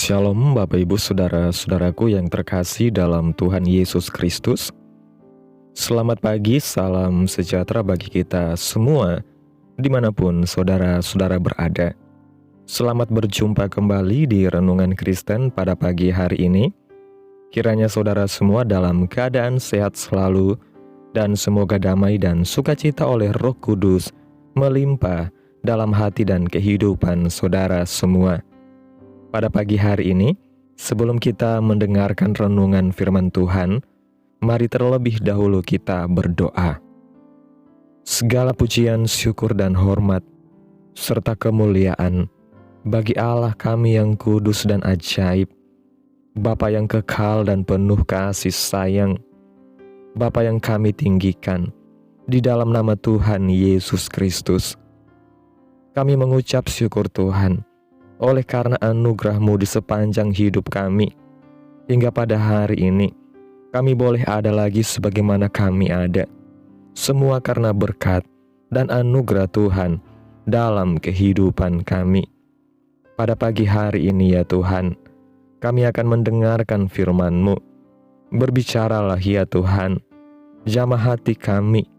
Shalom Bapak Ibu Saudara-saudaraku yang terkasih dalam Tuhan Yesus Kristus. Selamat pagi, salam sejahtera bagi kita semua dimanapun saudara-saudara berada. Selamat berjumpa kembali di Renungan Kristen pada pagi hari ini. Kiranya saudara semua dalam keadaan sehat selalu dan semoga damai dan sukacita oleh Roh Kudus melimpah dalam hati dan kehidupan saudara semua. Pada pagi hari ini, sebelum kita mendengarkan renungan firman Tuhan, mari terlebih dahulu kita berdoa. Segala pujian, syukur, dan hormat, serta kemuliaan bagi Allah kami yang kudus dan ajaib, Bapa yang kekal dan penuh kasih sayang, Bapa yang kami tinggikan, di dalam nama Tuhan Yesus Kristus. Kami mengucap syukur Tuhan, oleh karena anugerah-Mu di sepanjang hidup kami, hingga pada hari ini, kami boleh ada lagi sebagaimana kami ada. Semua karena berkat dan anugerah Tuhan dalam kehidupan kami. Pada pagi hari ini ya Tuhan, kami akan mendengarkan firman-Mu. Berbicaralah ya Tuhan, jamah hati kami,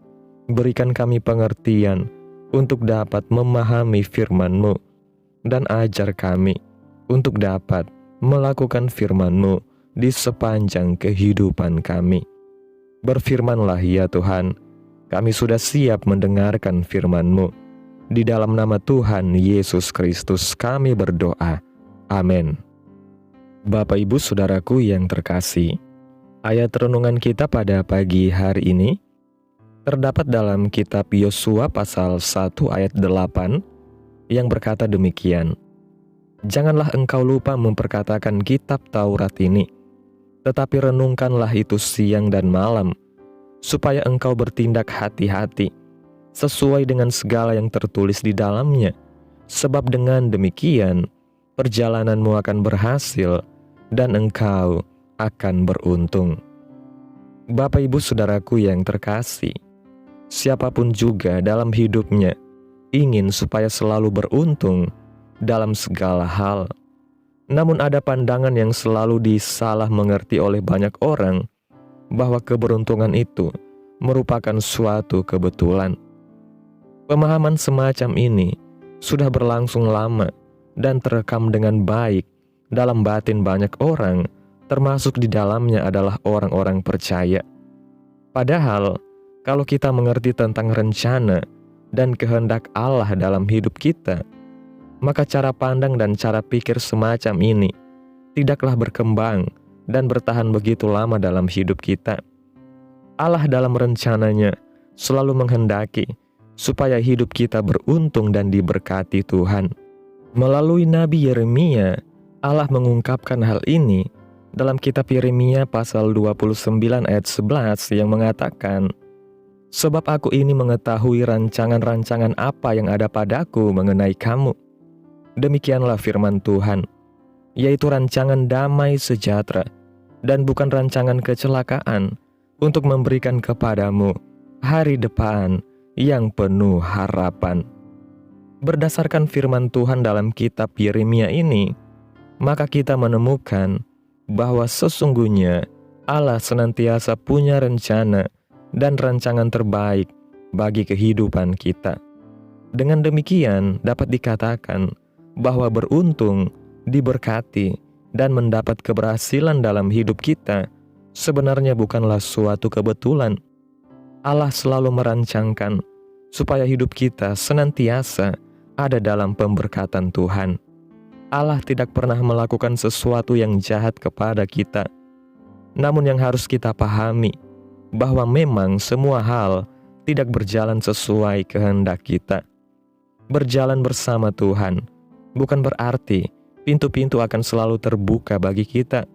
berikan kami pengertian untuk dapat memahami firman-Mu, dan ajar kami untuk dapat melakukan firman-Mu di sepanjang kehidupan kami. Berfirmanlah ya Tuhan, kami sudah siap mendengarkan firman-Mu. Di dalam nama Tuhan Yesus Kristus kami berdoa. Amin. Bapak Ibu Saudaraku yang terkasih, ayat renungan kita pada pagi hari ini terdapat dalam kitab Yosua pasal 1 ayat 8 yang berkata demikian. Janganlah engkau lupa memperkatakan kitab Taurat ini, tetapi renungkanlah itu siang dan malam, supaya engkau bertindak hati-hati, sesuai dengan segala yang tertulis di dalamnya. Sebab dengan demikian, perjalananmu akan berhasil, dan engkau akan beruntung. Bapak Ibu Saudaraku yang terkasih, siapapun juga dalam hidupnya ingin supaya selalu beruntung dalam segala hal. Namun ada pandangan yang selalu disalah mengerti oleh banyak orang, bahwa keberuntungan itu merupakan suatu kebetulan. Pemahaman semacam ini sudah berlangsung lama dan terekam dengan baik dalam batin banyak orang, termasuk di dalamnya adalah orang-orang percaya. Padahal, kalau kita mengerti tentang rencana dan kehendak Allah dalam hidup kita, maka cara pandang dan cara pikir semacam ini tidaklah berkembang dan bertahan begitu lama dalam hidup kita. Allah dalam rencananya selalu menghendaki supaya hidup kita beruntung dan diberkati Tuhan. Melalui Nabi Yeremia, Allah mengungkapkan hal ini dalam kitab Yeremia pasal 29 ayat 11 yang mengatakan, sebab aku ini mengetahui rancangan-rancangan apa yang ada padaku mengenai kamu. Demikianlah firman Tuhan, yaitu rancangan damai sejahtera, dan bukan rancangan kecelakaan, untuk memberikan kepadamu hari depan yang penuh harapan. Berdasarkan firman Tuhan dalam kitab Yeremia ini, maka kita menemukan bahwa sesungguhnya Allah senantiasa punya rencana dan rancangan terbaik bagi kehidupan kita. Dengan demikian dapat dikatakan bahwa beruntung, diberkati, dan mendapat keberhasilan dalam hidup kita sebenarnya bukanlah suatu kebetulan. Allah selalu merancangkan supaya hidup kita senantiasa ada dalam pemberkatan Tuhan. Allah tidak pernah melakukan sesuatu yang jahat kepada kita. Namun yang harus kita pahami, bahwa memang semua hal tidak berjalan sesuai kehendak kita. Berjalan bersama Tuhan bukan berarti pintu-pintu akan selalu terbuka bagi kita.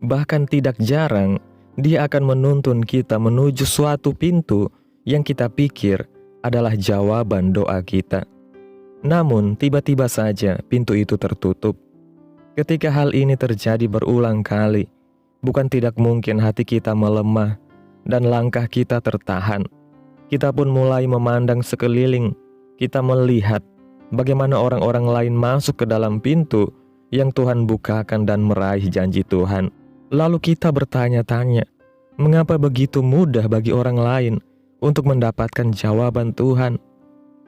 Bahkan tidak jarang Dia akan menuntun kita menuju suatu pintu yang kita pikir adalah jawaban doa kita. Namun tiba-tiba saja pintu itu tertutup. Ketika hal ini terjadi berulang kali, bukan tidak mungkin hati kita melemah dan langkah kita tertahan. Kita pun mulai memandang sekeliling. Kita melihat bagaimana orang-orang lain masuk ke dalam pintu yang Tuhan bukakan dan meraih janji Tuhan. Lalu kita bertanya-tanya, mengapa begitu mudah bagi orang lain untuk mendapatkan jawaban Tuhan?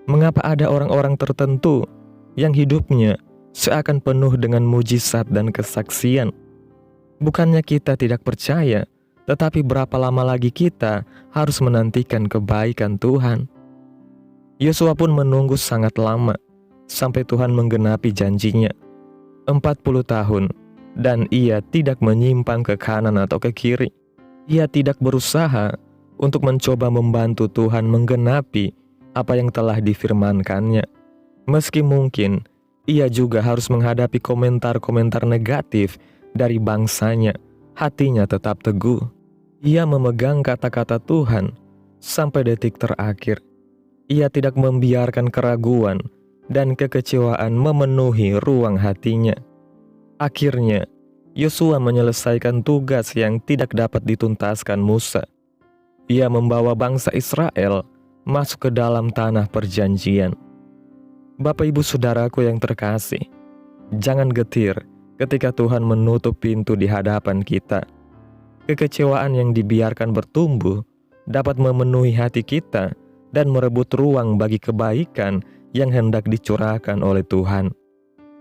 Mengapa ada orang-orang tertentu yang hidupnya seakan penuh dengan mujizat dan kesaksian? Bukannya kita tidak percaya, tetapi berapa lama lagi kita harus menantikan kebaikan Tuhan? Yosua pun menunggu sangat lama, sampai Tuhan menggenapi janjinya. 40 tahun, dan ia tidak menyimpang ke kanan atau ke kiri. Ia tidak berusaha untuk mencoba membantu Tuhan menggenapi apa yang telah difirmankannya. Meski mungkin ia juga harus menghadapi komentar-komentar negatif dari bangsanya, hatinya tetap teguh. Ia memegang kata-kata Tuhan sampai detik terakhir. Ia tidak membiarkan keraguan dan kekecewaan memenuhi ruang hatinya. Akhirnya, Yosua menyelesaikan tugas yang tidak dapat dituntaskan Musa. Ia membawa bangsa Israel masuk ke dalam tanah perjanjian. Bapak Ibu Saudaraku yang terkasih, jangan getir ketika Tuhan menutup pintu di hadapan kita. Kekecewaan yang dibiarkan bertumbuh dapat memenuhi hati kita dan merebut ruang bagi kebaikan yang hendak dicurahkan oleh Tuhan.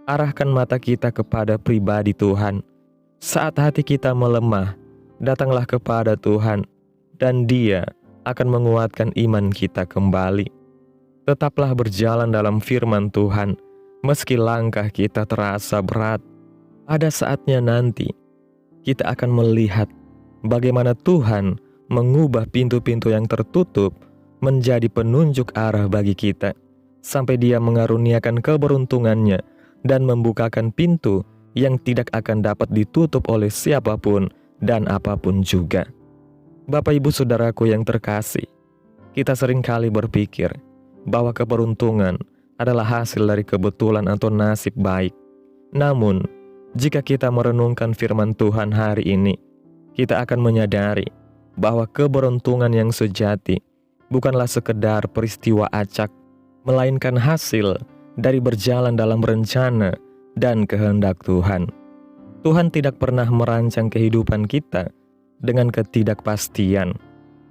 Arahkan mata kita kepada pribadi Tuhan. Saat hati kita melemah, datanglah kepada Tuhan, dan Dia akan menguatkan iman kita kembali. Tetaplah berjalan dalam firman Tuhan, meski langkah kita terasa berat. Ada saatnya nanti, kita akan melihat bagaimana Tuhan mengubah pintu-pintu yang tertutup menjadi penunjuk arah bagi kita, sampai Dia mengaruniakan keberuntungannya dan membukakan pintu yang tidak akan dapat ditutup oleh siapapun dan apapun juga. Bapak Ibu Saudaraku yang terkasih, kita seringkali berpikir bahwa keberuntungan adalah hasil dari kebetulan atau nasib baik. Namun, jika kita merenungkan firman Tuhan hari ini, kita akan menyadari bahwa keberuntungan yang sejati bukanlah sekedar peristiwa acak, melainkan hasil dari berjalan dalam rencana dan kehendak Tuhan. Tuhan tidak pernah merancang kehidupan kita dengan ketidakpastian,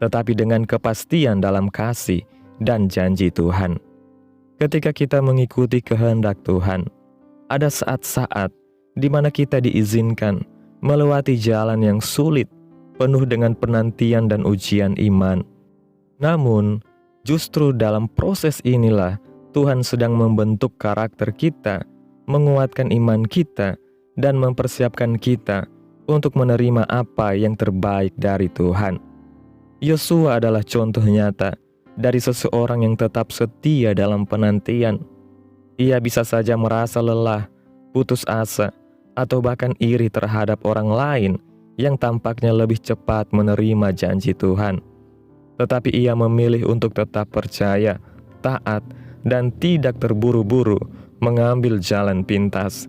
tetapi dengan kepastian dalam kasih dan janji Tuhan. Ketika kita mengikuti kehendak Tuhan, ada saat-saat di mana kita diizinkan melewati jalan yang sulit, penuh dengan penantian dan ujian iman. Namun, justru dalam proses inilah Tuhan sedang membentuk karakter kita, menguatkan iman kita, dan mempersiapkan kita untuk menerima apa yang terbaik dari Tuhan. Yosua adalah contoh nyata dari seseorang yang tetap setia dalam penantian. Ia bisa saja merasa lelah, putus asa, atau bahkan iri terhadap orang lain yang tampaknya lebih cepat menerima janji Tuhan. Tetapi ia memilih untuk tetap percaya, taat, dan tidak terburu-buru mengambil jalan pintas.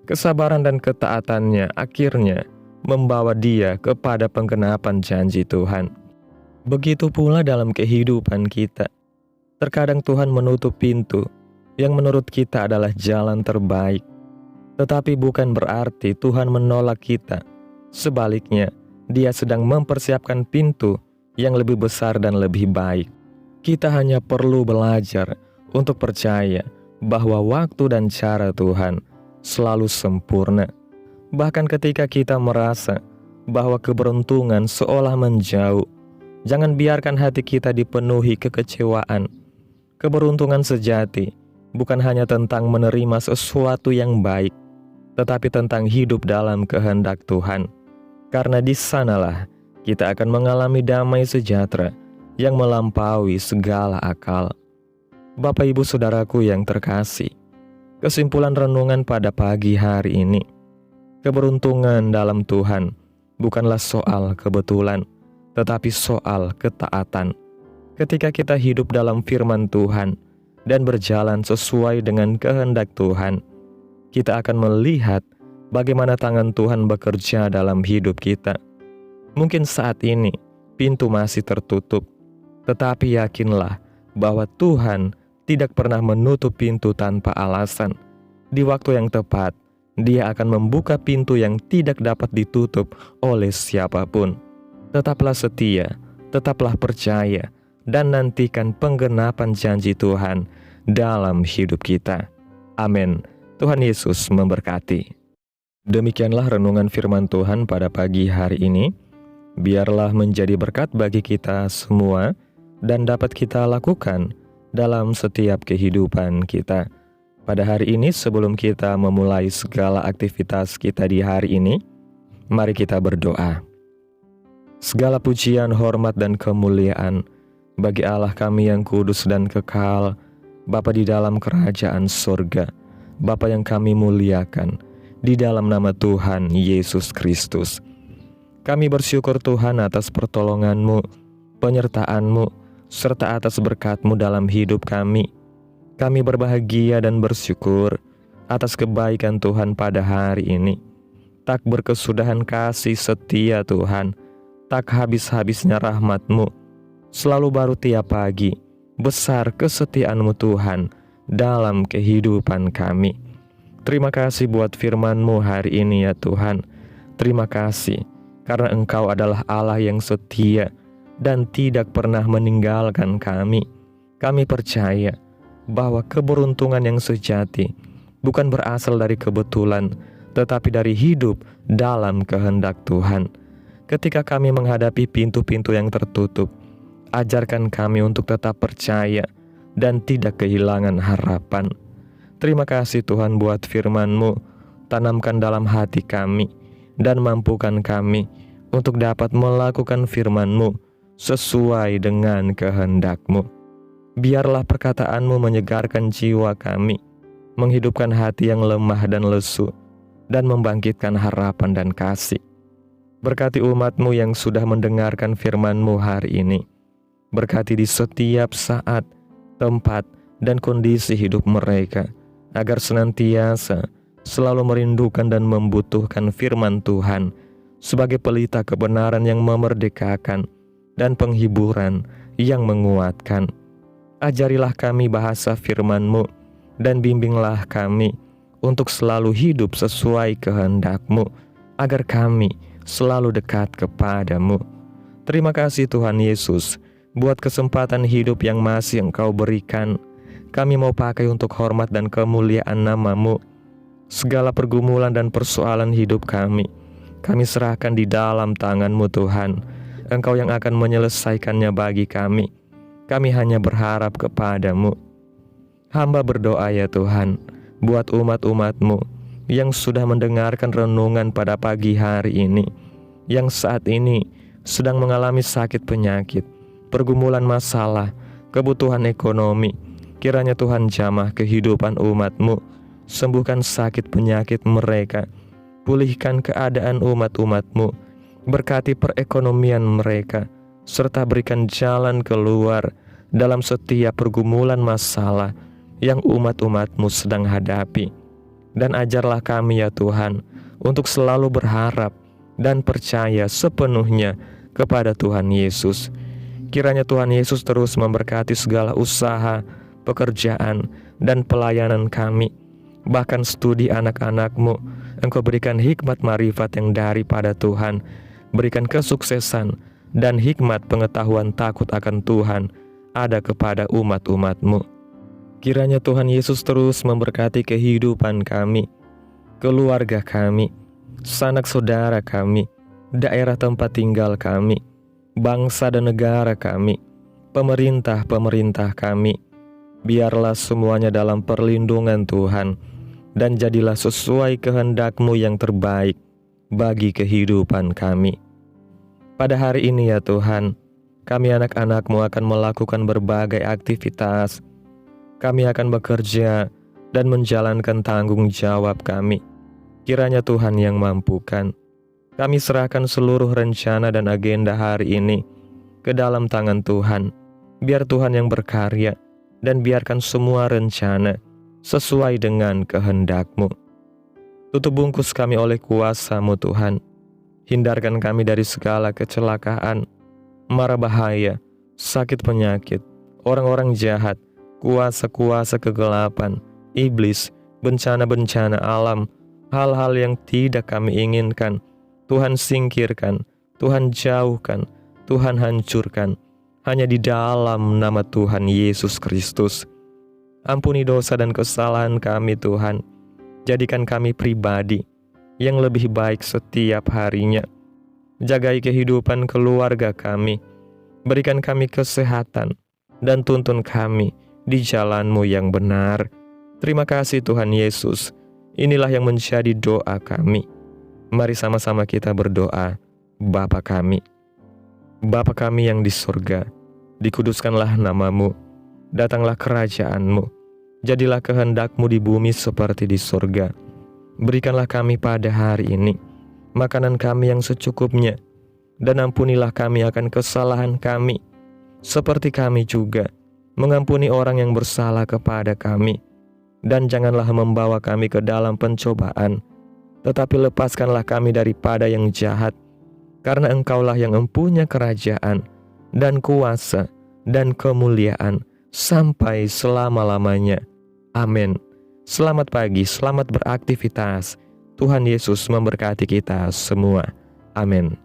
Kesabaran dan ketaatannya akhirnya membawa dia kepada penggenapan janji Tuhan. Begitu pula dalam kehidupan kita. Terkadang Tuhan menutup pintu yang menurut kita adalah jalan terbaik. Tetapi bukan berarti Tuhan menolak kita. Sebaliknya, Dia sedang mempersiapkan pintu yang lebih besar dan lebih baik. Kita hanya perlu belajar untuk percaya bahwa waktu dan cara Tuhan selalu sempurna. Bahkan ketika kita merasa bahwa keberuntungan seolah menjauh, jangan biarkan hati kita dipenuhi kekecewaan. Keberuntungan sejati bukan hanya tentang menerima sesuatu yang baik, tetapi tentang hidup dalam kehendak Tuhan. Karena di sanalah kita akan mengalami damai sejahtera yang melampaui segala akal. Bapak Ibu Saudaraku yang terkasih, kesimpulan renungan pada pagi hari ini, keberuntungan dalam Tuhan bukanlah soal kebetulan, tetapi soal ketaatan. Ketika kita hidup dalam firman Tuhan dan berjalan sesuai dengan kehendak Tuhan, kita akan melihat bagaimana tangan Tuhan bekerja dalam hidup kita. Mungkin saat ini pintu masih tertutup, tetapi yakinlah bahwa Tuhan tidak pernah menutup pintu tanpa alasan. Di waktu yang tepat, Dia akan membuka pintu yang tidak dapat ditutup oleh siapapun. Tetaplah setia, tetaplah percaya, dan nantikan penggenapan janji Tuhan dalam hidup kita. Amin. Tuhan Yesus memberkati. Demikianlah renungan firman Tuhan pada pagi hari ini. Biarlah menjadi berkat bagi kita semua dan dapat kita lakukan dalam setiap kehidupan kita. Pada hari ini, sebelum kita memulai segala aktivitas kita di hari ini, mari kita berdoa. Segala pujian, hormat, dan kemuliaan bagi Allah kami yang kudus dan kekal, Bapa di dalam kerajaan surga, Bapa yang kami muliakan, di dalam nama Tuhan Yesus Kristus. Kami bersyukur Tuhan atas pertolongan-Mu, penyertaan-Mu, serta atas berkat-Mu dalam hidup kami. Kami berbahagia dan bersyukur atas kebaikan Tuhan pada hari ini. Tak berkesudahan kasih setia Tuhan, tak habis-habisnya rahmat-Mu, selalu baru tiap pagi. Besar kesetiaan-Mu Tuhan dalam kehidupan kami. Terima kasih buat firman-Mu hari ini ya Tuhan. Terima kasih karena Engkau adalah Allah yang setia dan tidak pernah meninggalkan kami. Kami percaya bahwa keberuntungan yang sejati bukan berasal dari kebetulan, tetapi dari hidup dalam kehendak Tuhan. Ketika kami menghadapi pintu-pintu yang tertutup, ajarkan kami untuk tetap percaya dan tidak kehilangan harapan. Terima kasih Tuhan buat firman-Mu, tanamkan dalam hati kami, dan mampukan kami untuk dapat melakukan firman-Mu sesuai dengan kehendak-Mu. Biarlah perkataan-Mu menyegarkan jiwa kami, menghidupkan hati yang lemah dan lesu, dan membangkitkan harapan dan kasih. Berkati umat-Mu yang sudah mendengarkan firman-Mu hari ini. Berkati di setiap saat, tempat, dan kondisi hidup mereka, agar senantiasa selalu merindukan dan membutuhkan firman Tuhan sebagai pelita kebenaran yang memerdekakan dan penghiburan yang menguatkan. Ajarilah kami bahasa firman-Mu dan bimbinglah kami untuk selalu hidup sesuai kehendak-Mu, agar kami selalu dekat kepada-Mu. Terima kasih Tuhan Yesus buat kesempatan hidup yang masih Engkau berikan. Kami mau pakai untuk hormat dan kemuliaan nama-Mu. Segala pergumulan dan persoalan hidup kami serahkan di dalam tangan-Mu Tuhan. Engkau yang akan menyelesaikannya bagi kami. Kami hanya berharap kepada-Mu. Hamba berdoa ya Tuhan, buat umat-umat-Mu yang sudah mendengarkan renungan pada pagi hari ini, yang saat ini sedang mengalami sakit penyakit, pergumulan masalah, kebutuhan ekonomi. Kiranya Tuhan jamah kehidupan umat-Mu, sembuhkan sakit penyakit mereka, pulihkan keadaan umat-umat-Mu, berkati perekonomian mereka, serta berikan jalan keluar dalam setiap pergumulan masalah yang umat-umat-Mu sedang hadapi. Dan ajarlah kami ya Tuhan, untuk selalu berharap dan percaya sepenuhnya kepada Tuhan Yesus. Kiranya Tuhan Yesus terus memberkati segala usaha, pekerjaan, dan pelayanan kami. Bahkan studi anak-anak-Mu, Engkau berikan hikmat marifat yang daripada Tuhan. Berikan kesuksesan dan hikmat pengetahuan takut akan Tuhan ada kepada umat-umat-Mu. Kiranya Tuhan Yesus terus memberkati kehidupan kami, keluarga kami, sanak saudara kami, daerah tempat tinggal kami, bangsa dan negara kami, pemerintah-pemerintah kami. Biarlah semuanya dalam perlindungan Tuhan, dan jadilah sesuai kehendak-Mu yang terbaik bagi kehidupan kami. Pada hari ini ya Tuhan, kami anak-anak-Mu akan melakukan berbagai aktivitas. Kami akan bekerja dan menjalankan tanggung jawab kami. Kiranya Tuhan yang mampukan. Kami serahkan seluruh rencana dan agenda hari ini ke dalam tangan Tuhan. Biar Tuhan yang berkarya, dan biarkan semua rencana sesuai dengan kehendak-Mu. Tutup bungkus kami oleh kuasa-Mu Tuhan. Hindarkan kami dari segala kecelakaan, mara bahaya, sakit penyakit, orang-orang jahat, kuasa-kuasa kegelapan, iblis, bencana-bencana alam, hal-hal yang tidak kami inginkan, Tuhan singkirkan, Tuhan jauhkan, Tuhan hancurkan, hanya di dalam nama Tuhan Yesus Kristus. Ampuni dosa dan kesalahan kami Tuhan, jadikan kami pribadi yang lebih baik setiap harinya. Jagai kehidupan keluarga kami, berikan kami kesehatan, dan tuntun kami di jalan-Mu yang benar. Terima kasih Tuhan Yesus, inilah yang menjadi doa kami. Mari sama-sama kita berdoa. Bapa kami yang di surga, dikuduskanlah nama-Mu, datanglah kerajaan-Mu, jadilah kehendak-Mu di bumi seperti di surga. Berikanlah kami pada hari ini makanan kami yang secukupnya, dan ampunilah kami akan kesalahan kami, seperti kami juga mengampuni orang yang bersalah kepada kami. Dan janganlah membawa kami ke dalam pencobaan, tetapi lepaskanlah kami daripada yang jahat, karena Engkaulah yang mempunyai kerajaan, dan kuasa, dan kemuliaan, sampai selama-lamanya. Amin. Selamat pagi, selamat beraktivitas. Tuhan Yesus memberkati kita semua. Amin.